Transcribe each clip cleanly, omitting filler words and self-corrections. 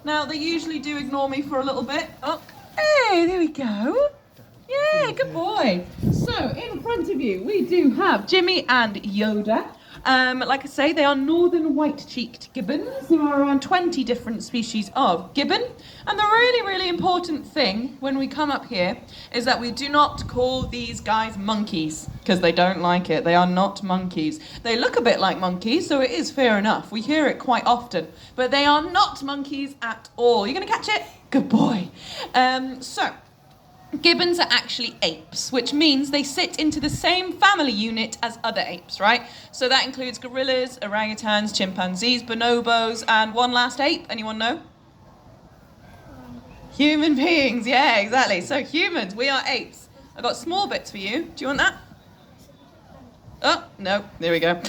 Now, they usually do ignore me for a little bit. Oh, hey, there we go. Yeah, good boy. So, in front of you, we do have Jimmy and Yoda. Like I say, they are northern white-cheeked gibbons. There are around 20 different species of gibbon. And the really, really important thing when we come up here is that we do not call these guys monkeys, because they don't like it. They are not monkeys. They look a bit like monkeys, so it is fair enough. We hear it quite often. But they are not monkeys at all. You going to catch it? Good boy. Gibbons are actually apes, which means they sit into the same family unit as other apes, right? So that includes gorillas, orangutans, chimpanzees, bonobos, and one last ape. Anyone know? Human beings, yeah, exactly. So humans, we are apes. I've got small bits for you. Do you want that? Oh, no, there we go.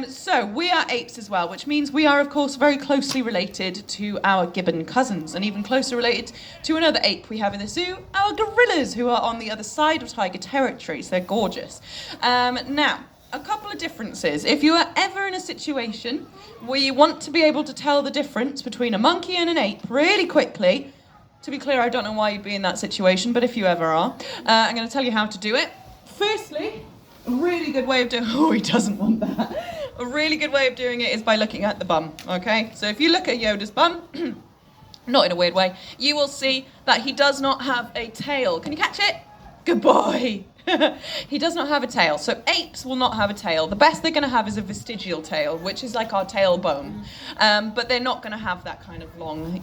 So we are apes as well, which means we are, of course, very closely related to our gibbon cousins, and even closer related to another ape we have in the zoo, our gorillas, who are on the other side of tiger territory. So they're gorgeous. Now, a couple of differences. If you are ever in a situation where you want to be able to tell the difference between a monkey and an ape really quickly, to be clear, I don't know why you'd be in that situation, but if you ever are, I'm going to tell you how to do it. Firstly, a really good way of doing... Oh, he doesn't want that. A really good way of doing it is by looking at the bum, okay? So if you look at Yoda's bum, not in a weird way, you will see that he does not have a tail. Can you catch it? Good boy. He does not have a tail. So apes will not have a tail. The best they're going to have is a vestigial tail, which is like our tailbone. But they're not going to have that kind of long,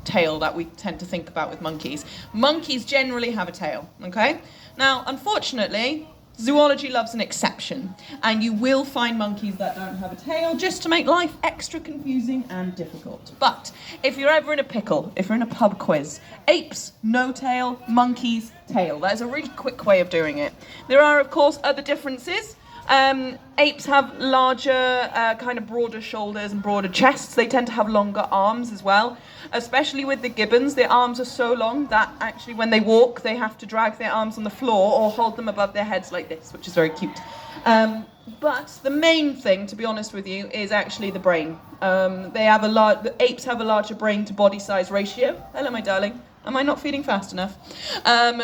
tail that we tend to think about with monkeys. Monkeys generally have a tail, okay? Now, unfortunately, zoology loves an exception, and you will find monkeys that don't have a tail just to make life extra confusing and difficult. But if you're ever in a pickle, if you're in a pub quiz, apes, no tail, monkeys, tail. That is a really quick way of doing it. There are, of course, other differences. Apes have larger, kind of broader shoulders and broader chests. They tend to have longer arms as well, especially with the gibbons. Their arms are so long that actually when they walk, they have to drag their arms on the floor or hold them above their heads like this, which is very cute. But the main thing, to be honest with you, is actually the brain. The apes have a larger brain to body size ratio. Hello, my darling. Am I not feeding fast enough?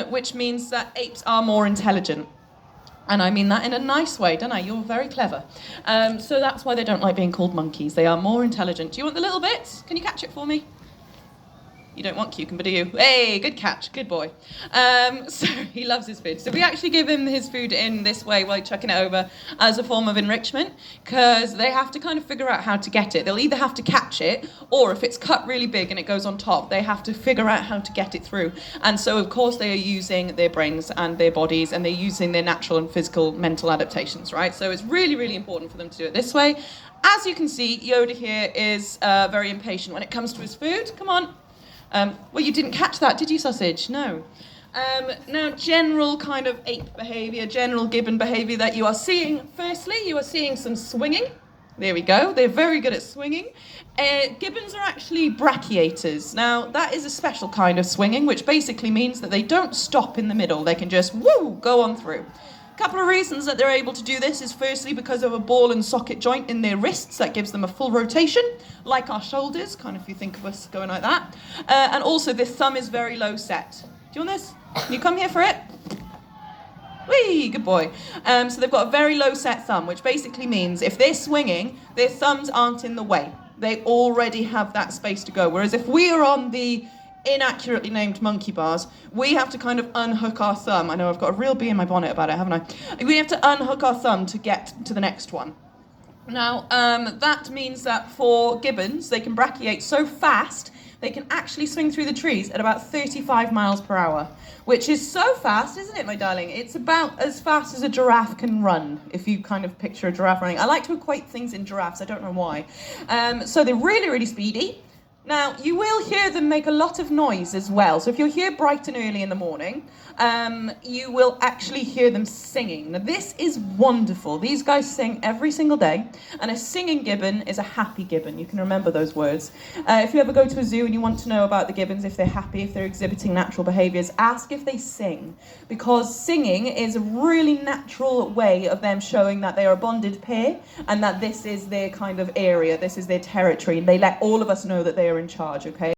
Which means that apes are more intelligent. And I mean that in a nice way, don't I? You're very clever. So that's why they don't like being called monkeys. They are more intelligent. Do you want the little bits? Can you catch it for me? You don't want cucumber, do you? Hey, good catch, good boy. So he loves his food. So we actually give him his food in this way while chucking it over as a form of enrichment, because they have to kind of figure out how to get it. They'll either have to catch it, or if it's cut really big and it goes on top, they have to figure out how to get it through. And so, of course, they are using their brains and their bodies, and they're using their natural and physical mental adaptations, right? So it's really, really important for them to do it this way. As you can see, Yoda here is very impatient when it comes to his food. Come on. Well, you didn't catch that, did you, sausage? No. Now, general kind of ape behaviour, general gibbon behaviour that you are seeing. Firstly, you are seeing some swinging. There we go. They're very good at swinging. Gibbons are actually brachiators. Now, that is a special kind of swinging, which basically means that they don't stop in the middle. They can just, go on through. Couple of reasons that they're able to do this is firstly because of a ball and socket joint in their wrists that gives them a full rotation, like our shoulders, kind of if you think of us going like that. And also their thumb is very low set. Do you want this? Can you come here for it? Whee, good boy. So they've got a very low set thumb, which basically means if they're swinging, their thumbs aren't in the way. They already have that space to go. Whereas if we are on the inaccurately named monkey bars, we have to kind of unhook our thumb. I know I've got a real bee in my bonnet about it, haven't I? We have to unhook our thumb to get to the next one. Now, that means that for gibbons, they can brachiate so fast, they can actually swing through the trees at about 35 miles per hour, which is so fast, isn't it, my darling? It's about as fast as a giraffe can run, if you kind of picture a giraffe running. I like to equate things in giraffes, I don't know why. So they're really, really speedy. Now, you will hear them make a lot of noise as well. So if you're here bright and early in the morning, you will actually hear them singing. Now, this is wonderful. These guys sing every single day, and a singing gibbon is a happy gibbon. You can remember those words. If you ever go to a zoo and you want to know about the gibbons, if they're happy, if they're exhibiting natural behaviours, ask if they sing, because singing is a really natural way of them showing that they are a bonded pair and that this is their kind of area, this is their territory. They let all of us know that they they are in charge, okay?